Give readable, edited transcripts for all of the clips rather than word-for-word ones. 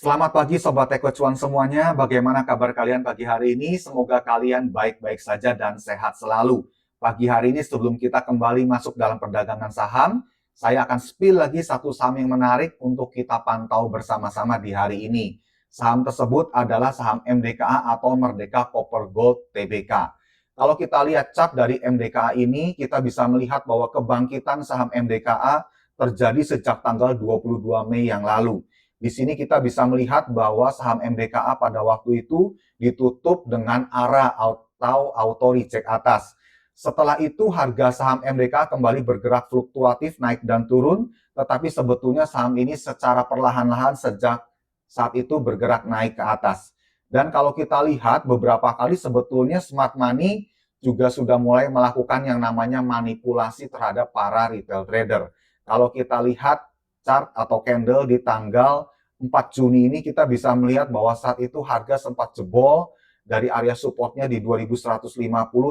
Selamat pagi Sobat Eko Cuan semuanya, bagaimana kabar kalian pagi hari ini? Semoga kalian baik-baik saja dan sehat selalu. Pagi hari ini sebelum kita kembali masuk dalam perdagangan saham, saya akan spill lagi satu saham yang menarik untuk kita pantau bersama-sama di hari ini. Saham tersebut adalah saham MDKA atau Merdeka Copper Gold Tbk. Kalau kita lihat chart dari MDKA ini, kita bisa melihat bahwa kebangkitan saham MDKA terjadi sejak tanggal 22 Mei yang lalu. Di sini kita bisa melihat bahwa saham MDKA pada waktu itu ditutup dengan arah atau auto reject atas. Setelah itu harga saham MDKA kembali bergerak fluktuatif naik dan turun, tetapi sebetulnya saham ini secara perlahan-lahan sejak saat itu bergerak naik ke atas. Dan kalau kita lihat beberapa kali sebetulnya smart money juga sudah mulai melakukan yang namanya manipulasi terhadap para retail trader. Kalau kita lihat chart atau candle di tanggal 4 Juni ini kita bisa melihat bahwa saat itu harga sempat jebol dari area supportnya di 2150,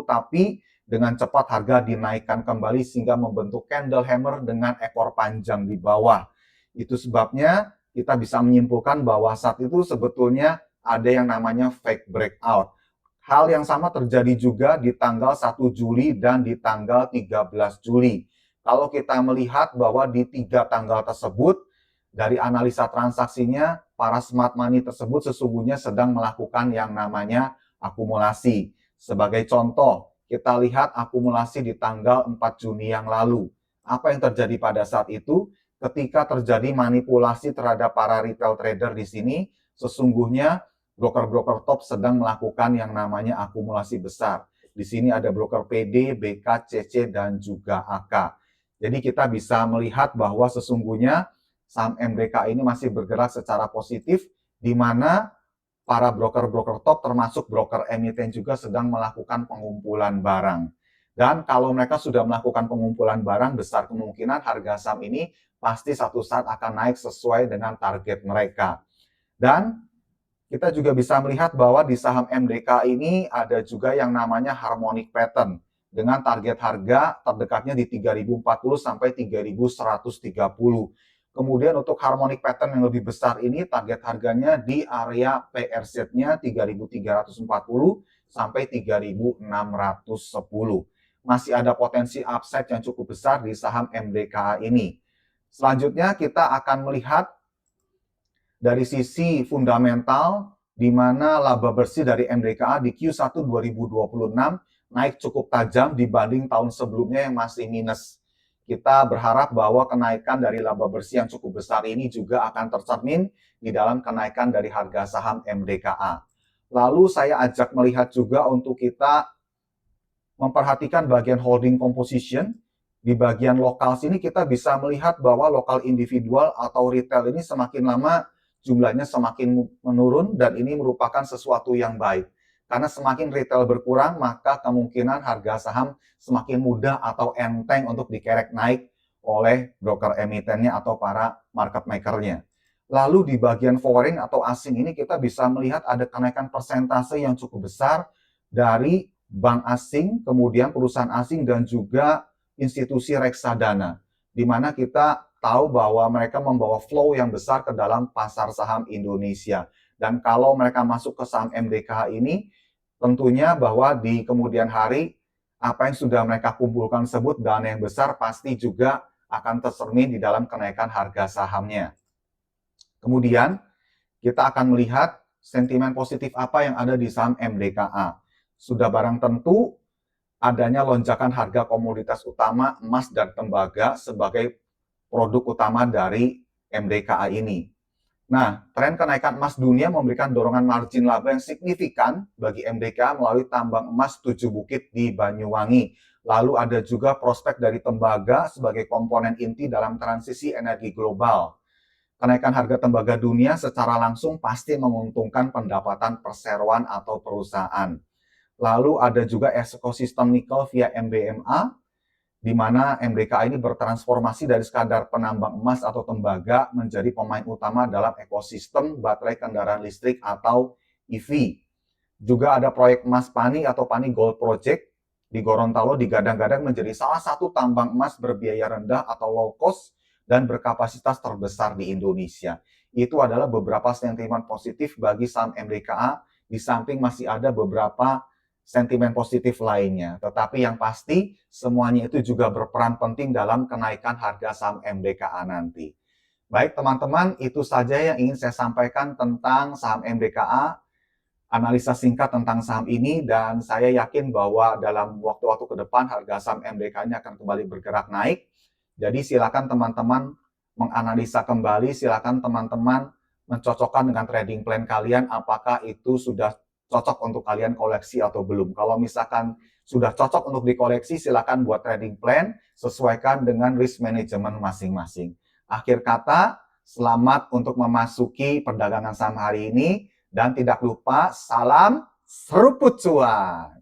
tapi dengan cepat harga dinaikkan kembali sehingga membentuk candle hammer dengan ekor panjang di bawah. Itu sebabnya kita bisa menyimpulkan bahwa saat itu sebetulnya ada yang namanya fake breakout. Hal yang sama terjadi juga di tanggal 1 Juli dan di tanggal 13 Juli. Kalau kita melihat bahwa di 3 tanggal tersebut, dari analisa transaksinya, para smart money tersebut sesungguhnya sedang melakukan yang namanya akumulasi. Sebagai contoh, kita lihat akumulasi di tanggal 4 Juni yang lalu. Apa yang terjadi pada saat itu? Ketika terjadi manipulasi terhadap para retail trader di sini, sesungguhnya broker-broker top sedang melakukan yang namanya akumulasi besar. Di sini ada broker PD, BK, CC, dan juga AK. Jadi kita bisa melihat bahwa sesungguhnya saham MDK ini masih bergerak secara positif, di mana para broker-broker top termasuk broker emiten juga sedang melakukan pengumpulan barang. Dan kalau mereka sudah melakukan pengumpulan barang, besar kemungkinan harga saham ini pasti satu saat akan naik sesuai dengan target mereka. Dan kita juga bisa melihat bahwa di saham MDK ini ada juga yang namanya harmonic pattern dengan target harga terdekatnya di 3040 sampai 3130. Kemudian untuk harmonic pattern yang lebih besar ini target harganya di area PRZ-nya 3340 sampai 3610. Masih ada potensi upside yang cukup besar di saham MDKA ini. Selanjutnya kita akan melihat dari sisi fundamental, di mana laba bersih dari MDKA di Q1 2026 naik cukup tajam dibanding tahun sebelumnya yang masih minus. Kita berharap bahwa kenaikan dari laba bersih yang cukup besar ini juga akan tercermin di dalam kenaikan dari harga saham MDKA. Lalu saya ajak melihat juga untuk kita memperhatikan bagian holding composition. Di bagian lokal sini kita bisa melihat bahwa lokal individual atau retail ini semakin lama jumlahnya semakin menurun, dan ini merupakan sesuatu yang baik. Karena semakin retail berkurang, maka kemungkinan harga saham semakin mudah atau enteng untuk dikerek naik oleh broker emitennya atau para market maker-nya. Lalu di bagian foreign atau asing ini kita bisa melihat ada kenaikan persentase yang cukup besar dari bank asing, kemudian perusahaan asing, dan juga institusi reksadana, di mana kita tahu bahwa mereka membawa flow yang besar ke dalam pasar saham Indonesia. Dan kalau mereka masuk ke saham MDKH ini, tentunya bahwa di kemudian hari, apa yang sudah mereka kumpulkan tersebut, dana yang besar pasti juga akan tercermin di dalam kenaikan harga sahamnya. Kemudian, kita akan melihat sentimen positif apa yang ada di saham MDKA. Sudah barang tentu, adanya lonjakan harga komoditas utama emas dan tembaga sebagai produk utama dari MDKA ini. Nah, tren kenaikan emas dunia memberikan dorongan margin laba yang signifikan bagi MDKA melalui tambang emas Tujuh Bukit di Banyuwangi. Lalu ada juga prospek dari tembaga sebagai komponen inti dalam transisi energi global. Kenaikan harga tembaga dunia secara langsung pasti menguntungkan pendapatan perseroan atau perusahaan. Lalu ada juga ekosistem nikel via MBMA, di mana MDKA ini bertransformasi dari sekadar penambang emas atau tembaga menjadi pemain utama dalam ekosistem baterai kendaraan listrik atau EV. Juga ada proyek emas Pani atau Pani Gold Project di Gorontalo digadang-gadang menjadi salah satu tambang emas berbiaya rendah atau low cost dan berkapasitas terbesar di Indonesia. itu adalah beberapa sentimen positif bagi saham MDKA, di samping masih ada beberapa sentimen positif lainnya. Tetapi yang pasti, semuanya itu juga berperan penting dalam kenaikan harga saham MDKA nanti. Baik teman-teman, itu saja yang ingin saya sampaikan tentang saham MDKA, analisa singkat tentang saham ini, dan saya yakin bahwa dalam waktu-waktu ke depan harga saham MDKA ini akan kembali bergerak naik. Jadi silakan teman-teman menganalisa kembali, silakan teman-teman mencocokkan dengan trading plan kalian apakah itu sudah cocok untuk kalian koleksi atau belum. Kalau misalkan sudah cocok untuk dikoleksi, silakan buat trading plan, sesuaikan dengan risk management masing-masing. Akhir kata, selamat untuk memasuki perdagangan saham hari ini, dan tidak lupa salam seruput cuan.